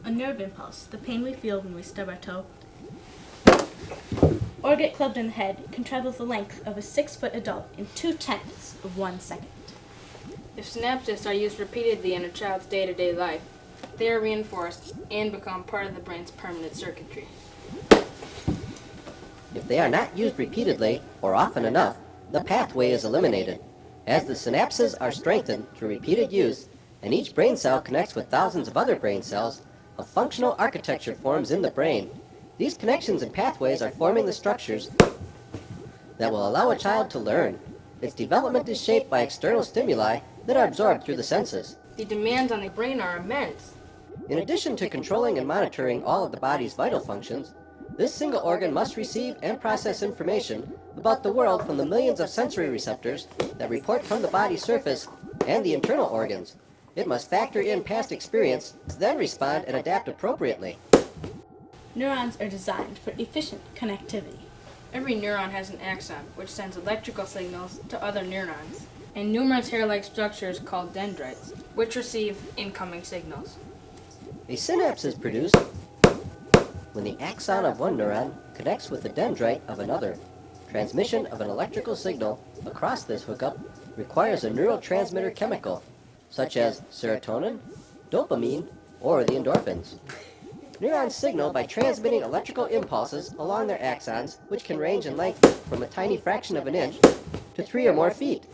a nerve impulse, the pain we feel when we stub our toe, or get clubbed in the head, can travel the length of a 6-foot adult in 0.2 of 1 second. If synapses are used repeatedly in a child's day-to-day life, they are reinforced and become part of the brain's permanent circuitry. If they are not used repeatedly or often enough, the pathway is eliminated. As the synapses are strengthened through repeated use, and each brain cell connects with thousands of other brain cells, a functional architecture forms in the brain. These connections and pathways are forming the structures that will allow a child to learn. Its development is shaped by external stimuli that are absorbed through the senses. The demands on the brain are immense. In addition to controlling and monitoring all of the body's vital functions, this single organ must receive and process information about the world from the millions of sensory receptors that report from the body's surface and the internal organs. It must factor in past experience, then respond and adapt appropriately. Neurons are designed for efficient connectivity. Every neuron has an axon, which sends electrical signals to other neurons, and numerous hair-like structures called dendrites, which receive incoming signals. A synapse is produced when the axon of one neuron connects with the dendrite of another. Transmission of an electrical signal across this hookup requires a neurotransmitter chemical, such as serotonin, dopamine, or the endorphins. Neurons signal by transmitting electrical impulses along their axons, which can range in length from a tiny fraction of an inch to 3 or more feet.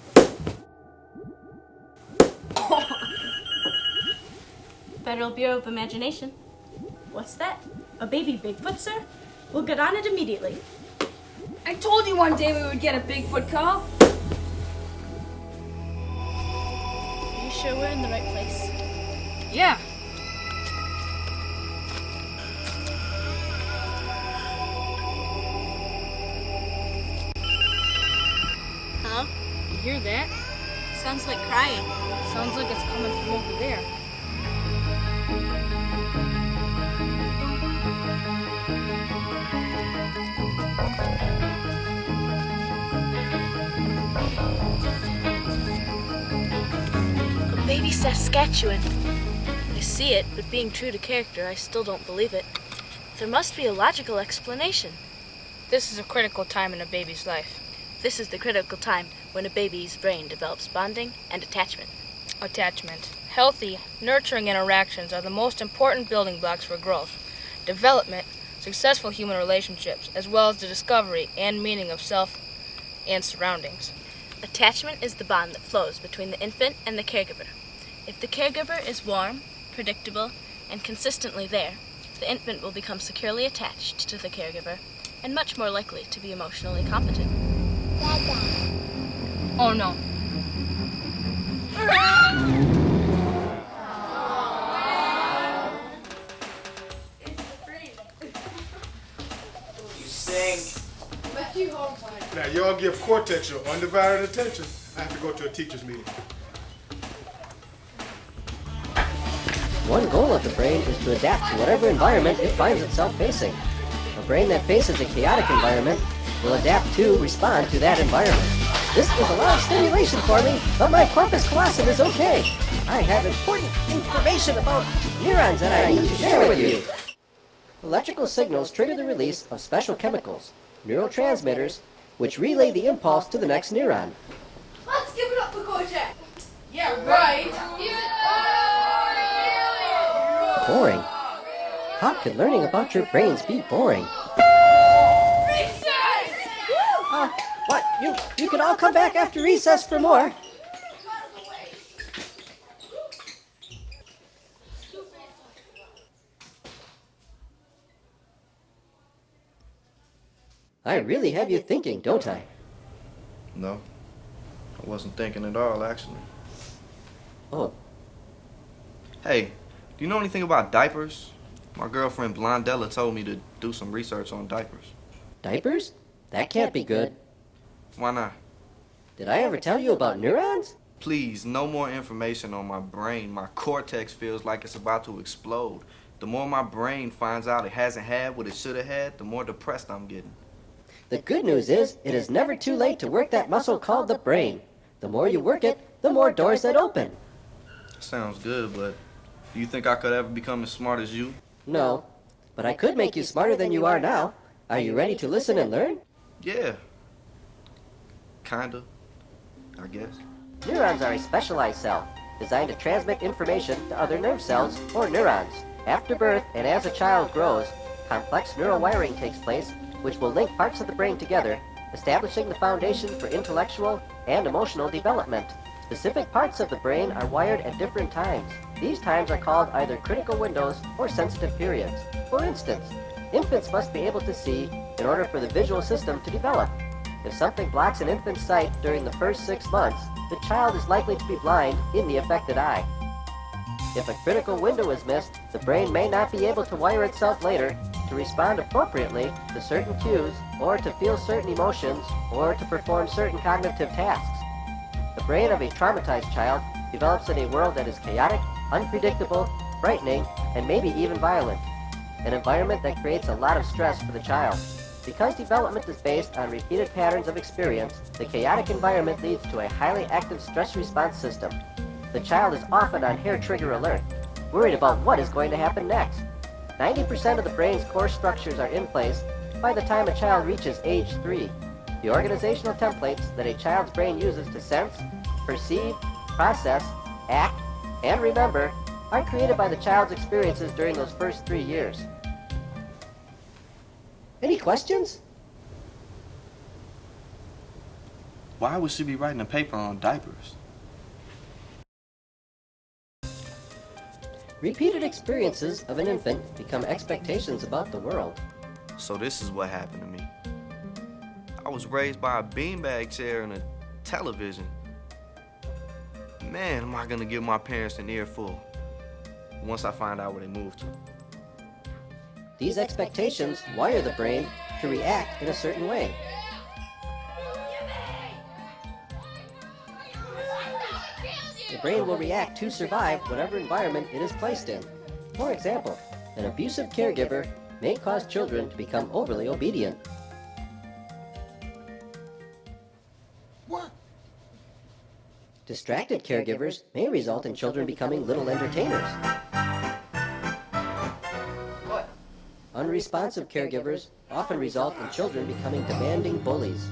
Federal Bureau of Imagination. What's that? A baby Bigfoot, sir? We'll get on it immediately. I told you one day we would get a Bigfoot call. Are you sure we're in the right place? Yeah. Hello? You hear that? Sounds like crying. Sounds like it's coming from over there. A baby Saskatchewan. I see it, but being true to character, I still don't believe it. There must be a logical explanation. This is a critical time in a baby's life. This is the critical time when a baby's brain develops bonding and attachment. Attachment. Healthy, nurturing interactions are the most important building blocks for growth, development, successful human relationships, as well as the discovery and meaning of self and surroundings. Attachment is the bond that flows between the infant and the caregiver. If the caregiver is warm, predictable, and consistently there, the infant will become securely attached to the caregiver and much more likely to be emotionally competent. Oh no. You stink. Now, y'all give CorteX your undivided attention. I have to go to a teacher's meeting. One goal of the brain is to adapt to whatever environment it finds itself facing. A brain that faces a chaotic environment will adapt to respond to that environment. This is a lot of stimulation for me, but my corpus callosum is okay. I have important information about neurons that I need to share with you. Electrical signals trigger the release of special chemicals, neurotransmitters, which relay the impulse to the next neuron. Let's give it up for CorteX. Yeah, right. Boring? How could learning about your brains be boring? What? You can all come back after recess for more. I really have you thinking, don't I? No, I wasn't thinking at all, actually. Oh. Hey, do you know anything about diapers? My girlfriend Blondella told me to do some research on diapers. Diapers? That can't be good. Why not? Did I ever tell you about neurons? Please, no more information on my brain. My cortex feels like it's about to explode. The more my brain finds out it hasn't had what it should have had, the more depressed I'm getting. The good news is, it is never too late to work that muscle called the brain. The more you work it, the more doors that open. Sounds good, but Do you think I could ever become as smart as you? No, but I could make you smarter than you are now. Are you ready to listen and learn? Yeah. Kinda, I guess. Neurons are a specialized cell designed to transmit information to other nerve cells or neurons. After birth and as a child grows, complex neural wiring takes place, which will link parts of the brain together, establishing the foundation for intellectual and emotional development. Specific parts of the brain are wired at different times. These times are called either critical windows or sensitive periods. For instance, infants must be able to see in order for the visual system to develop. If something blocks an infant's sight during the first 6 months, the child is likely to be blind in the affected eye. If a critical window is missed, the brain may not be able to wire itself later to respond appropriately to certain cues, or to feel certain emotions, or to perform certain cognitive tasks. The brain of a traumatized child develops in a world that is chaotic, unpredictable, frightening, and maybe even violent. An environment that creates a lot of stress for the child. Because development is based on repeated patterns of experience, the chaotic environment leads to a highly active stress response system. The child is often on hair trigger alert, worried about what is going to happen next. 90% of the brain's core structures are in place by the time a child reaches age 3. The organizational templates that a child's brain uses to sense, perceive, process, act, and remember are created by the child's experiences during those first 3 years. Any questions? Why would she be writing a paper on diapers? Repeated experiences of an infant become expectations about the world. So this is what happened to me. I was raised by a beanbag chair and a television. Man, am I gonna give my parents an earful once I find out where they moved to. These expectations wire the brain to react in a certain way. The brain will react to survive whatever environment it is placed in. For example, an abusive caregiver may cause children to become overly obedient. What? Distracted caregivers may result in children becoming little entertainers. Unresponsive caregivers often result in children becoming demanding bullies.